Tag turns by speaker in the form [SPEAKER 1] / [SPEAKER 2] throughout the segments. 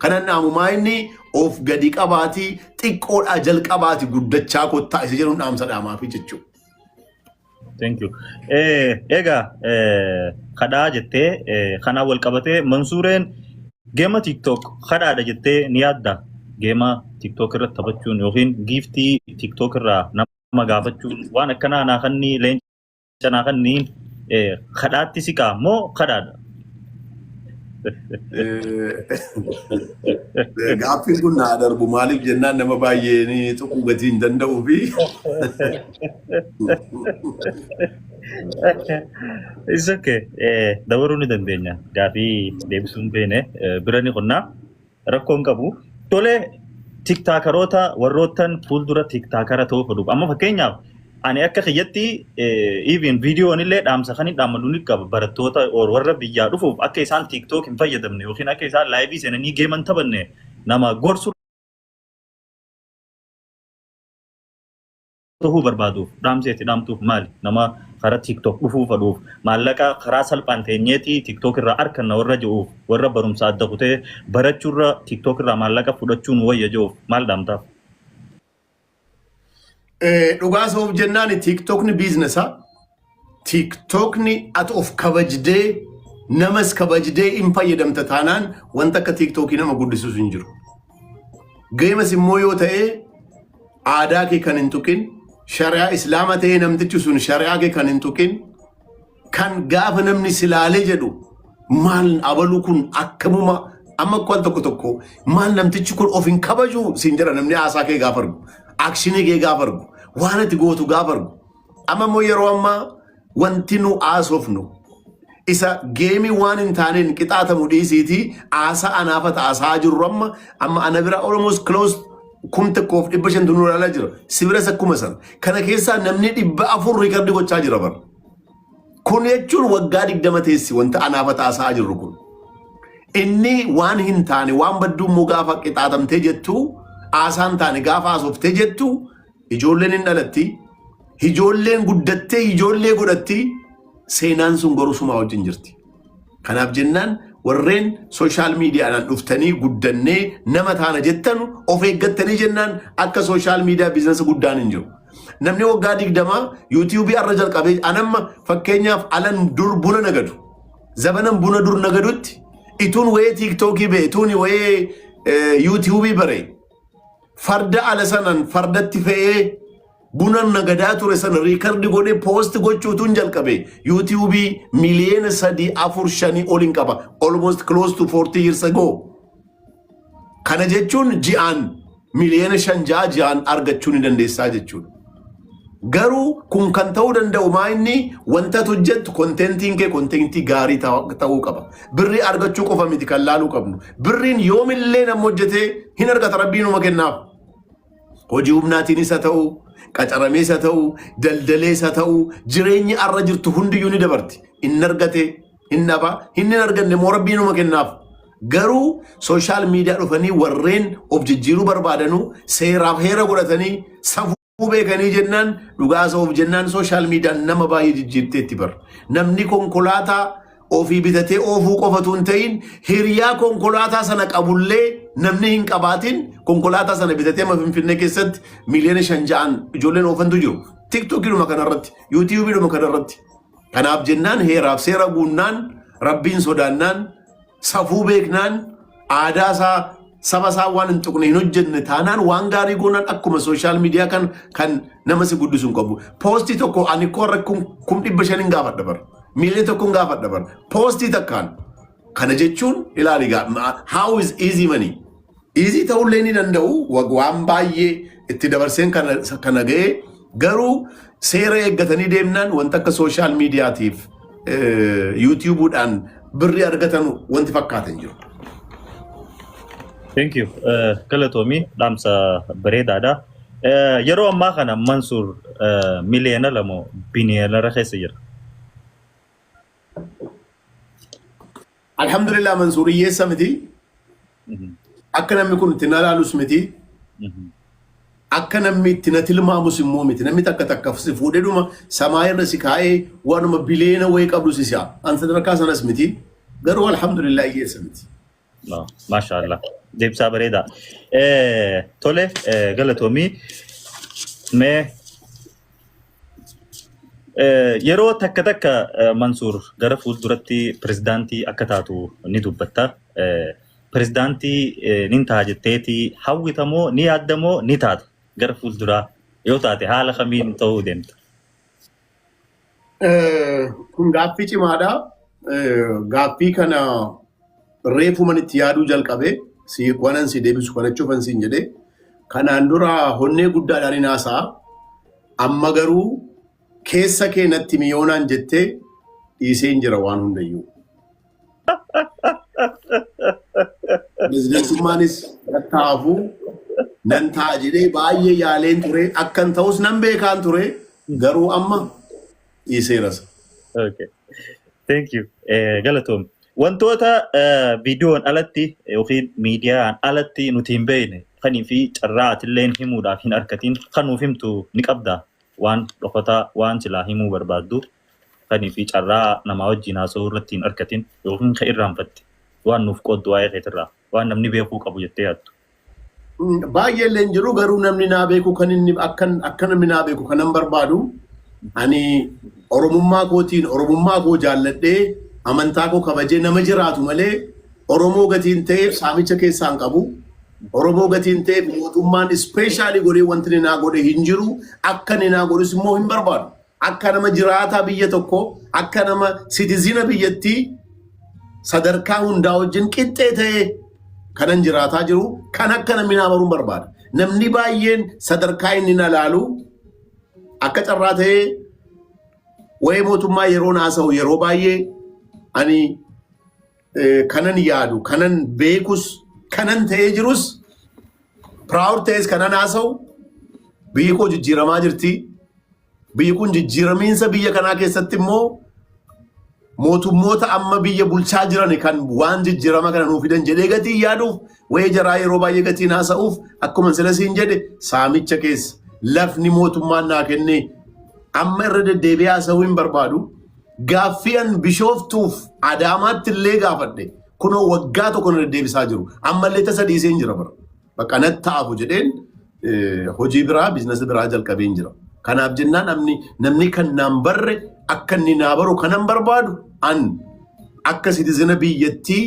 [SPEAKER 1] Kanan naamumaa inni of gadi qabaati xiqqoodhaa jalqabaati guddachaa kottaa isa jedhuun dhaamsa dhaamaa fi jechuudha.
[SPEAKER 2] Thank you. Ega kada jette kana wal qabate Mansuren gema TikTok kada da jette ni yadda gema TikTok irra taphachuun yookiin giftii TikTok irra nama gaafachuun waan akkana na kanni leenca na kanni kadaatti siqa moo kadaadha?
[SPEAKER 1] Gaaffin kun naa darbu maaliif jennaan nama baay'ee ni tuquu gatii hin danda'uu fi
[SPEAKER 2] It's okay. Dabaruu ni dandeenya. Gaaffii deebisuun beene birani qonnaa rakkoon qabu. Tole TikTokeroota warroottan fuuldura TikTokera ta'uu fedhu. Amma fakkeenyaaf ani akka kiyyatti even videoon illee dhaamsa kan dhaamadu ni qaba barattoota warra biyyaa dhufuuf akka isaan TikTok hin fayyadamne yookiin akka isaan live seenanii geeman taphanne nama gorsu ta'uu barbaaduuf dhaamseetti dhaamtuuf maali nama karaa TikTok dhufuu fedhuuf maallaqa karaa salphaan teenyeetii TikTok irraa arganna warra jiruuf warra barumsa adda kutee barachuurra TikTok irraa maallaqa fudhachuun wayya jiruuf maal dhaamtaaf?
[SPEAKER 1] Dhugaasa of jennaan TikTokni biizinesa. TikTokni at of kabajdee namas kabajdee hin fayyadamta taanaan wanta akka TikTokii nama guddisuus hin jiru. Geemas immoo yoo ta'e aadaa kee kan hin tuqin shari'aa islaama ta'ee namtichi sun shari'aa kee kan hin tuqin kan gaafa namni silaalee jedhu maal abaluu kun akkamuma amma kwal tokko maal namtichi kun of hin kabaju siin jira namni haasaa kee gaafa argu. Akshinii kee gaafa argu waan ati gootu gaafa argu amma immoo yeroo ammaa wanti nu haasofnu isa geemii waan hin taaneen qixaatamu dhiisiitii haasaa anaafata haasaa jirru amma ana bira almost close 1,500 nurala jira sibiras akkuma san kana keessaa namni 400 riikardi gochaa jira bar kun jechuun waggaa 20 teessi wanta anaafata haasaa jirru kun inni waan hin taane waan badduu immoo gaafa qixaatamtee jettu Asaan taane gaafa asoftee jettu ijoolleen hin dhalatti ijoolleen guddattee ijoollee godhatti seenaan sun gorusuma wajjin jirti. Kanaaf jennaan warreen social miidiyaadhaan dhuftanii guddannee nama taana jettan of eeggattanii jennaan akka social media biizinasa guddaan hin jiru. Namni waggaa 20 YouTube irra jalqabee anamma fakkeenyaaf alan dur buna nagadu. Zabanan buna dur nagadutti ituun wayee TikTokii bee ituun wayee YouTube bare. Farda ala sanan fardatti fe'ee bunan nagadaa ture sana riikardi godhee poost gochuutuun jalqabe YouTube miliyoona 3-4-5 olin qaba almost close to 40 years ago. Kana jechuun ji'aan miliyoona 5-6 ji'aan argachuu ni dandeessaa jechuudha. Garuu kun kan ta'uu danda'u maa inni wanta hojjettu kontentiin kee kontentii gaarii ta'uu qaba. Birrii argachuu qofa miti kan laaluu qabnu. Birriin yoomillee nama hojjetee hin argata rabbiin uma kennaaf. Hojii humnaatiin isa ta'u, qacaramee isa ta'u, daldalee isa ta'u, jireenyi arra jirtu hundiyyuu ni dabarti. Inni argate, hin dhaba, hin arganne moo rabbiin uma kennaaf. Garuu social media dhufanii warreen of jijjiiruu barbaadanu seeraaf heera godhatanii safuu beekanii jennaan dhugaasa of jennaan social media nama baay'ee jijjiirteetti bar. Namni konkolaataa ofii bitatee oofuu qofatu hin ta'in hiriyaa konkolaataa sana qabullee namni hin qabaatin konkolaataa sana bitatee Finfinnee keessatti miliyoona 5 ijoolleen oofantu jiru. TikTokidhuma kanarratti, YouTubeidhuma kanarratti. Kanaaf jennaan heeraaf seera guunnaan rabbiin sodaannaan safuu beeknaan aadaa isaa saba isaa waan hin tuqne hin hojjenne taanaan waan gaarii goonaan akkuma social media kan nama si guddisuun qabu. Poostii tokko ani korra 500 hin gaafadha bar. Miliyoona tokko hin gaafadha bar. Poostii takkaan kana jechuun ilaali how is easy money. Easy ta'ullee ni danda'u waan baay'ee itti dabarseen kana ga'ee garuu seera eeggatanii deemnaan wanta akka social mediaatiif YouTubeudhaan birri argatan wanti fakkaatan jiru.
[SPEAKER 2] Thank you. Galatoomii dhaamsa bareedaadha. Yeroo ammaa kana Mansuur miliyoona 2 biliyoonara keessa jira.
[SPEAKER 1] Alhamdulillah Mansuur hiyyeessa miti. Akka namni kun itti na laalus miti. Akka namni itti na tilmaamus immoo miti. Namni takka si fuudhee dhuma samaa irra si kaa'ee waanuma biliyoona wayii qabdu si si'a. An sadarkaa sanas miti. Garuu alhamdulillah hiyyeessa miti.
[SPEAKER 2] No, mashallah. Deebsaa bareeda. Tole galatoomii mee yeroo takka takka Mansuur gara fuulduratti pirezidaantii akka taatu ni dubbatta. Pirezidaantii nin ta'a jetteeti hawwitamoo ni yaaddamoo ni taata gara fuulduraa yoo taate haala kamiin ta'uu deemta?
[SPEAKER 1] Kun gaaffii cimaadha. Gaaffii kana reefuman itti yaaduu jalqabe wanan si deebisu kana cufan siin jedhe kanaan dura honnee guddaadhaan hin haasa'a. Amma garuu keessa kee natti miyoonaan jettee dhiisee hin jira waan hundayyuu. Pirezidantummaanis taa'aafuu nan ta'a jedhee baay'ee yaaleen ture akkan ta'us nan beekaan ture garuu amma dhiiseeras.
[SPEAKER 2] Okay. Thank you. Galatoom. Wantoota viidiyoon alatti yookiin miidiyaan alatti nuti hin beekne kanii fi carraa atilleen himuudhaaf hin argatin kan nuuf himtu ni qabda waan dhokataa waan silaa himuu barbaaddu kanii fi carraa namaa wajjin haasa'uu irratti hin argatin yookiin ka irraanfatte waan nuuf qooddu waa'ee keetirraa waan namni beekuu qabu jettee yaaddu.
[SPEAKER 1] Baay'ee jiru garuu namni naa beeku kan inni akka namni naa beeku kanan barbaadu ani oromummaa kootiin oromummaa koo jaalladhee amantaa koo kabajee nama jiraatu malee Oromoo gatiin ta'eef saamicha keessaan qabu. Oromoo gatiin ta'eef mootummaan ispeeshaalii godhee wanti ni naa godhe hin jiru. Akka ni naa godhus immoo hin barbaadu. Akka nama jiraataa biyya tokko akka nama sitizina biyyattii sadarkaa hundaa wajjin qixxee ta'ee kanan jiraataa jiru kan akka namni naa baruun barbaada. Namni baay'een sadarkaa inni na laalu akka carraa ta'ee waa'ee mootummaa yeroo naasa'u yeroo baay'ee ani kanan yaadu kanan beekus kanan ta'ee jirus proud ta'es kanan haasa'u biyyi koo jijjiiramaa jirti. Biyyi kun jijjiiramiinsa biyya kanaa keessatti immoo mootummoota amma biyya bulchaa jiran kan waan jijjiirama kana nuuf fidan jedhee gatii yaaduuf waa'ee jaraa yeroo baay'ee gatiin haasa'uuf akkuma silasiin jedhe saamicha keessa lafni mootummaan naa kenne amma irra deddeebi'ee haasa'uu hin barbaadu. Gaaffiin Bishooftuuf Adaamaatti illee gaafadhe kunoo waggaa tokko na deddeebisaa jiru. Ammallee tasa dhiisee hin jira bara. Bakka natti ta'afu jedheen hojii biraa biizinasii biraa jalqabeen jira. Kanaaf jennaan namni kan naan barre akka inni naa baru kanan barbaadu an akka sitizina biyyattii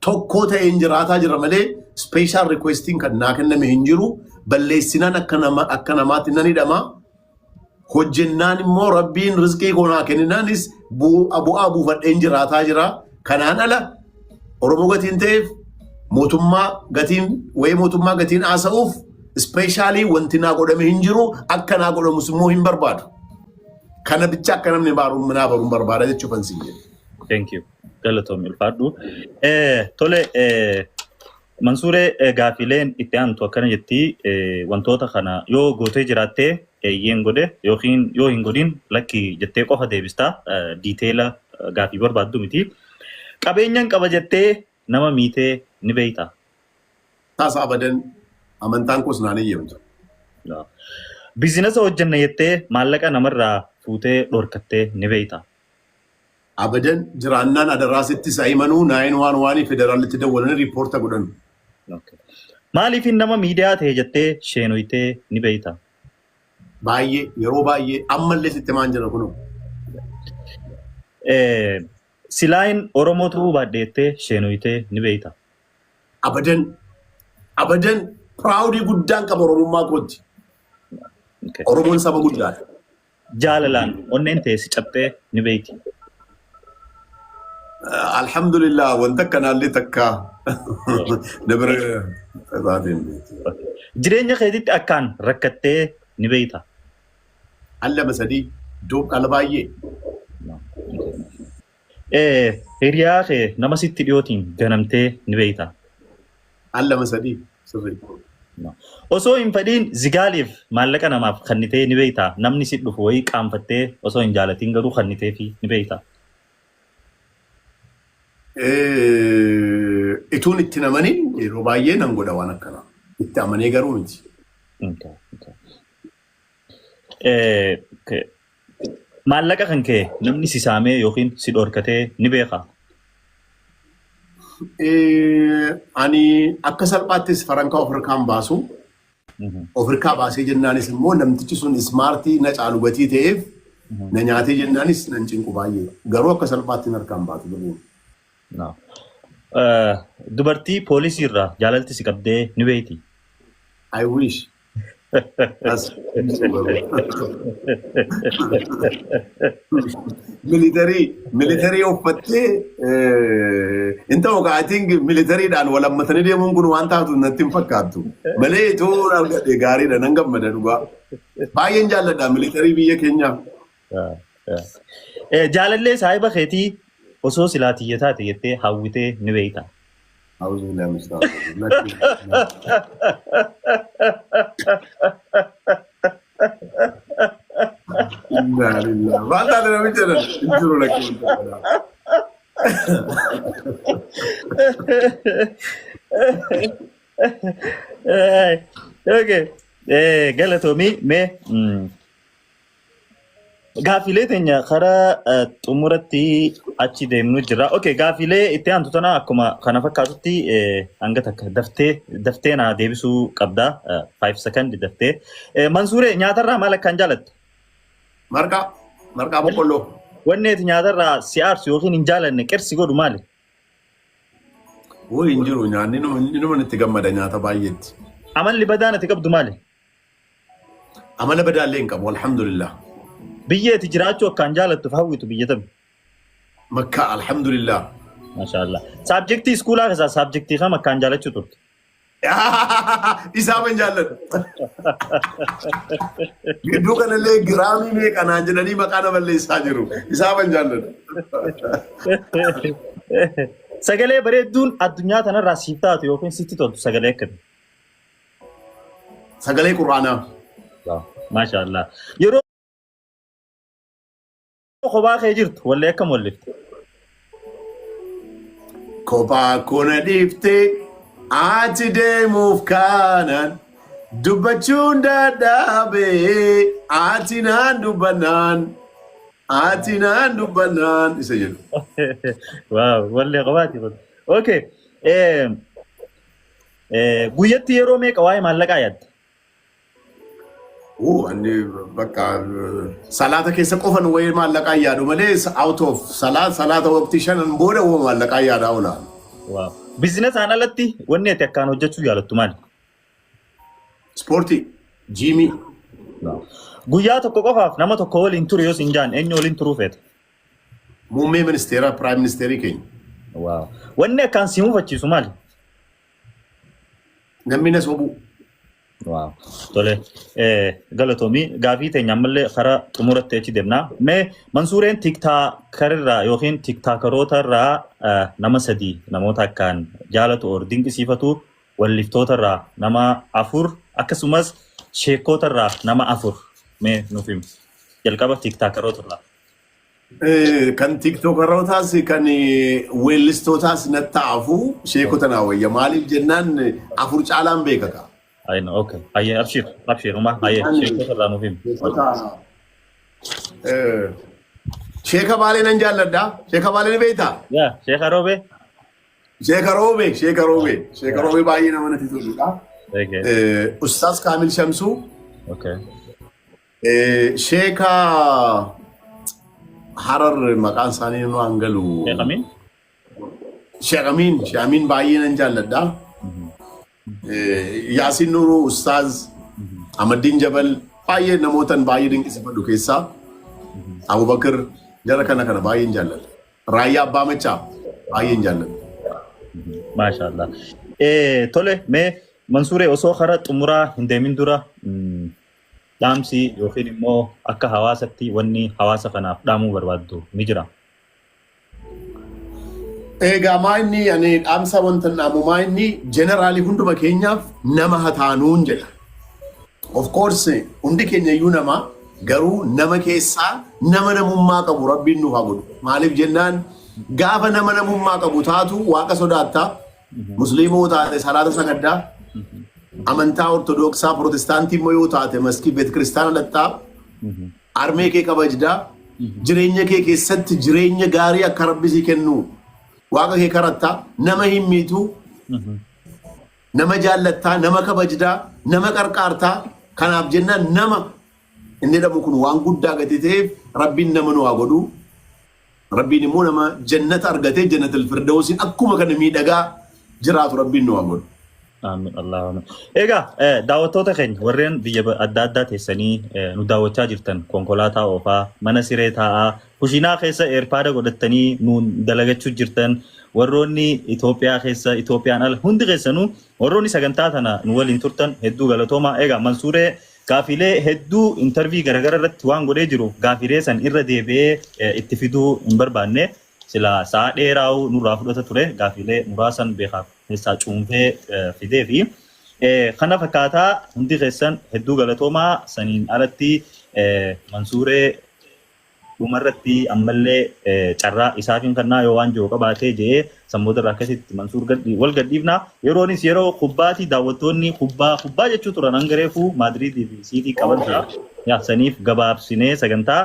[SPEAKER 1] tokkoo ta'een jiraataa jira malee special requestiin kan naa kenname hin jiru. Balleessinaan akka namaatti nan hidhama. Hojjennaan immoo rabbiin rizqii koonaa kenninaanis bu'aa buufadheen jiraataa jira. Kanaan ala Oromoo gatiin ta'eef mootummaa gatiin haasa'uuf ispeeshaalii wanti naa godhame hin jiru akka naa godhamus immoo hin barbaadu. Kana bicha akka namni naa baruun barbaada jechuufan siin jedhe.
[SPEAKER 2] Thank you. Galatoom ulfaadhu. Tole Mansuuree gaafileen itti aantu akkana jetti wantoota kana yoo gootee jiraattee eeyyeen godhe yookiin yoo hin godhin lakki jettee qofa deebistaa diiteela gaafii barbaaddu miti. Qabeenyaan qaba jettee nama miitee ni beeyta.
[SPEAKER 1] Taasa abadan amantaan koos naan eeyyamtu.
[SPEAKER 2] Biizinasa hojjenna jettee maallaqa namarraa fuutee dhorkattee ni beeyta.
[SPEAKER 1] Abadan jiraannaan adaraasitti saa'imanuu 911 federaalitti dawwalanii riippoorta godhan.
[SPEAKER 2] Maaliif nama miidiyaa ta'e jettee sheenoytee ni beeyta?
[SPEAKER 1] Baay'ee yeroo baay'ee ammallee sitti maan jira kunoo.
[SPEAKER 2] Silaayin Oromoo ta'uu baaddeettee sheenoytee ni beeyta?
[SPEAKER 1] Abadan piraawudii guddaan qaba Oromummaa kootti. Oromoon saba guddaadha.
[SPEAKER 2] Jaalalaan onneen ta'e si cabxee ni beeyti.
[SPEAKER 1] Alhamdulillah wanta kanaallee takka dabra taateen.
[SPEAKER 2] Jireenya keetitti akkaan rakkattee ni beeyta?
[SPEAKER 1] Allama sadii dhala baay'ee.
[SPEAKER 2] Hiriyaa kee nama sitti dhiyootiin ganamtee ni beeyta?
[SPEAKER 1] Allama sadii sirrii.
[SPEAKER 2] Osoo hin fedhiin zigaaliif maallaqa namaaf kannitee ni beeyta? Namni si dhufu wayii qaanfattee osoo hin jaalatiin garuu kannitee fi ni beeyta?
[SPEAKER 1] Ituun itti namanii yeroo baay'ee nan godha waan akkanaa. Itti amanee garuu miti.
[SPEAKER 2] Maallaqa kan kee namni si saamee yookiin si dhorkatee ni beekaa?
[SPEAKER 1] Ani akka salphaattis farankaa ofirkaan baasu. Ofirkaa baasee jennaanis immoo namtichi sun ismaartii na caalu gatii ta'eef na nyaatee jennaanis nan cinqu baay'ee. Garuu akka salphaatti harkaan baatu galuun.
[SPEAKER 2] Dubartii poolisii irraa jaalalti si qabdee ni beekti.
[SPEAKER 1] I wish. Militarii uffattee inta ogaa I think militariidhaan walammatanii deemuun kun waan taatu natti hin fakkaattu. Malee itoo argadhe gaariidha nan gammada dhugaa. Baay'een jaalladha militarii biyya keenyaa.
[SPEAKER 2] Jaalallee saahiba keetii osoo silaa xiyyataa ta'e jettee hawwitee ni beekta.
[SPEAKER 1] أعوذ بالله من الشيطان الرجيم. إنا لله ما تعرف مثلا انظروا لك
[SPEAKER 2] Okay. Galatomi me gaafilee teenya karaa xumuratti achi deemnu jira. Okay, gaafilee itti aantu tana akkuma kana fakkaatutti hanga takka daftee na deebisuu qabda. 5 second daftee. Mansuuree nyaatarraa maal akkaan jaalatta?
[SPEAKER 1] Marqaa boqqolloo.
[SPEAKER 2] Wanni ati nyaatarraa si aarsu yookiin hin jaalanne qirsi godhu maali?
[SPEAKER 1] Woi hin jiru nyaanni numa itti gammada nyaata baay'eetti.
[SPEAKER 2] Amalli badaan ati qabdu maali?
[SPEAKER 1] Amala badaallee hin qabu alhamdulillah.
[SPEAKER 2] Biyyeeti jiraachuu akkaan jaalattuuf hawwitu biyya tam.
[SPEAKER 1] Makka alhamdulillah.
[SPEAKER 2] Mashallah. Saabjektii iskuulaa keessaa saabjektii kam akkaan jaalachuu turte?
[SPEAKER 1] Isaaban jaalladhu. Gidduu kanallee giraamii meeqanaan jedhanii maqaa nama balleessaa jiru. Isaaban jaalladhu.
[SPEAKER 2] Sagalee bareedduun addunyaa tanarraa siif taatu yookiin sitti toltu sagalee akkamii?
[SPEAKER 1] Sagalee Quraanaa.
[SPEAKER 2] Mashallah. Yeroo kophaa kee jirtu wallee akkam wallifte?
[SPEAKER 1] Kophaa kuna dhiiftee ati deemuuf kaanaan dubbachuun dadhabee ati naan dubbannaan isa jedhu.
[SPEAKER 2] Waaw, wallee kophaati kun. Okay. Guyyatti yeroo meeqa waa'ee maallaqaa yaadda?
[SPEAKER 1] Ani bakka salaata keessa qofan wayii maallaqaa yaadu malee out of salaata waqtii shanan booda maallaqaa yaadaa oola.
[SPEAKER 2] Waaw. Biizinasaan alatti wanni ati akkaan hojjechuu jaalattu maali?
[SPEAKER 1] Ispoortii, jiimii.
[SPEAKER 2] Guyyaa tokko qofaaf nama tokko waliin turu yoo siin jaan eenyu waliin turuu feeta?
[SPEAKER 1] Muummee ministeeraa, piraayim ministeerii keenya.
[SPEAKER 2] Waaw. Wanni akkaan si mufachiisu maali?
[SPEAKER 1] Namni na sobuu.
[SPEAKER 2] Waaw. Tole. Galatoomii gaafii teenya ammallee karaa xumuratti achi deemnaa. Mee Mansuureen tiktaakarraa yookiin tiktaakaroota nama 3 namoota akkaan jaalatu or dinqisiifatu walliftoota nama 4 akkasumas sheekootarraa nama 4 mee nuuf himi. Jalqaba tiktaakaroota.
[SPEAKER 1] Kan tiktokarootaas kan weellistootaas natta'afu sheekota naa wayya maaliif jennaan 4 caalaan beekaka.
[SPEAKER 2] I know, okay. Aye, abshir, Uma. Aye, Sheikh Ranuvim.
[SPEAKER 1] Sheikh Balen Anjaladda, Sheikh Balen Beta.
[SPEAKER 2] Yeah, Sheikh Arobe.
[SPEAKER 1] Sheikh Arobe Bayi Namanati Tuzuka.
[SPEAKER 2] Okay.
[SPEAKER 1] Ustaz Kamil Shamsu.
[SPEAKER 2] Okay.
[SPEAKER 1] Sheikh Harar Makan Sani no Angalu. Sheikh Amin Bayi Anjaladda. Yasin Nuru Ustaz Ahmadin Jabal baay'ee namootan baay'ee dinqisiifadhu keessaa Abu Bakr jara kana baay'een jaalladha. Raayyaa Abbaa Machaa baay'een jaalladha.
[SPEAKER 2] Maashaallah. Tole mee Mansuuree osoo karaa xumuraa hin deemin dura dhaamsi yookiin immoo akka hawaasatti wanni hawaasa kanaaf dhaamuu barbaaddu ni jira.
[SPEAKER 1] Egaa maayinni ani dhaamsa wanta dhaamu maayinni jeneraalii hunduma keenyaaf nama hataanuun jedha. Of course hundi keenya iyyuu nama garuu nama keessaa nama namummaa qabu rabbiin nuuf haa godhu. Maaliif jennaan gaafa nama namummaa qabu taatu waaqa sodaattaa musliimoo taate salaata sagaddaa amantaa ortodooksaa protestaantii immoo yoo taate maskii beet kiristaana lattaa armee kee kabajdaa jireenya kee keessatti jireenya gaarii akka rabbisii kennu waaqa kee karatta nama himmitu nama jaalatta nama kabajda nama qarqaarta kanaaf jennaan nama inni dhabu kun waan guddaa gatiteef rabbiin nama nu haa godhu rabbiin immoo nama jannata argatee jannatul firdawsiin akkuma kana miidhagaa jiraatu rabbiin nu haa godhu.
[SPEAKER 2] Amin Allahumma. Ega daawwattoota keenya warreen biyya adda addaa teessanii nu daawwachaa jirtan konkolaataa oofaa mana siree taa'aa kushiinaa keessa eerpaada godhattanii nu dalagachuu jirtan warroonni Itoophiyaa keessa Itoophiyaan ala hundi keessanuu warroonni sagantaa tana nu waliin turtan hedduu galatoomaa. Ega Mansuuree gaafilee hedduu intervii garagara irratti waan godhee jiru gaafilee san irra deebi'ee itti fiduu hin barbaanne sila sa'a dheeraa'u nurraa fudhata ture gaafilee muraasan beekaaf keessaa cuunfee fidee fi kana fakkaataa hundi keessan hedduu galatoomaa saniin alatti Mansuuree dhumarratti ammallee carraa isaafin kannaa yoo waan jiru qabaatee jedhee sammoota irraa akkasitti Mansuur wal gadhiifna yeroonis yeroo kubbaatii daawwattoonni kubbaa jechuu turan hangareefuu Maadriidii fi Siitii qaban tura yaa saniif gabaabsinee sagantaa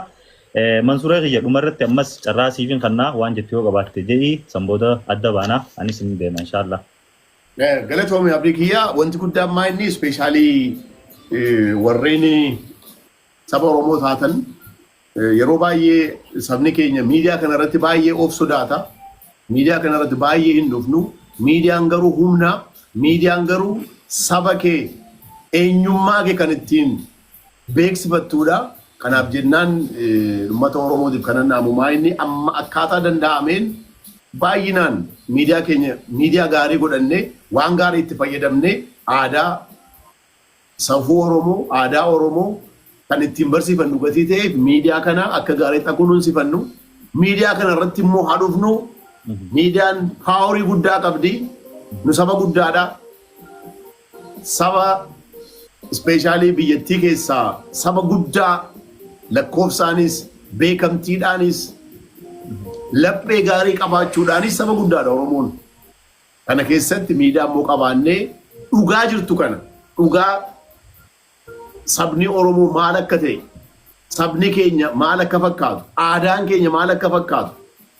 [SPEAKER 2] Mansuuree kiyya dhumarratti ammas carraa siifin kannaa waan jettu yoo qabaatte jedhii sammoota adda baanaa anis ni deema inshaallah.
[SPEAKER 1] Galatoomii abdii kiyya wanti guddaan maa inni ispeeshaalii warreen saba Oromoo taatan yeroo baay'ee sabni keenya miidiyaa kana irratti baay'ee of sodaata. Miidiyaa kana irratti baay'ee hin dhufnu. Miidiyaan garuu humna, miidiyaan garuu saba kee eenyummaa kee kan ittiin beeksifattuudha. Kanaaf jennaan uummata Oromootiif kanan naamumaa inni amma akkaataa danda'ameen baay'inaan miidiyaa keenya miidiyaa gaarii godhannee waan gaarii itti fayyadamnee aadaa safuu Oromoo, aadaa Oromoo kan ittiin barsiifannu gatii ta'eef miidiyaa kana akka gaariitti akka kunuunsifannu miidiyaa kana irratti immoo haadhufnu miidiyaan paaworii guddaa qabdi nu saba guddaadha saba ispeeshaalii biyyattii keessaa saba guddaa lakkoofsaanis beekamtiidhaanis laphee gaarii qabaachuudhaanis saba guddaadha Oromoon kana keessatti miidiyaa immoo qabaannee dhugaa jirtu kana dhugaa sabni Oromoo maal akka ta'e sabni keenya maal akka fakkaatu aadaan keenya maal akka fakkaatu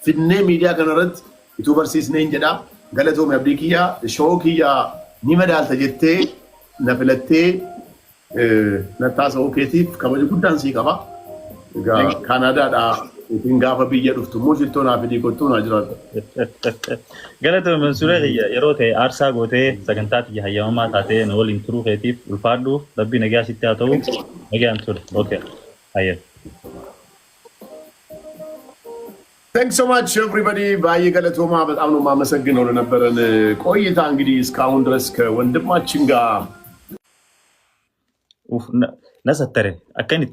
[SPEAKER 1] fidnee miidiyaa kana irratti ituu barsiisnee hin jedhaa galatoomii abdii kiyyaa shoo kiyyaa ni madaalta jettee na filattee nattaasa'uu keetiif kabaja guddaan sii qaba. Egaa Kaanaadaadhaa isin gaafa biyya dhuftu immoo shittoo naa fidii kottuu naa jiraatu.
[SPEAKER 2] Galatoomii Mansuuree kiyya yeroo ta'e aarsaa gootee sagantaa kiyya hayyamamaa taatee na waliin turuu keetiif ulfaadhu rabbii nagaa sitti haa ta'u nagaan ture. Okay. Hayya.
[SPEAKER 1] Thanks so much everybody. ባየ ገለቶማ በጣም ነው ማመሰግነው ለነበረን ቆይታ እንግዲህ እስካሁን ድረስ ከወንድማችን ጋር
[SPEAKER 2] ነሰተረ አከኒ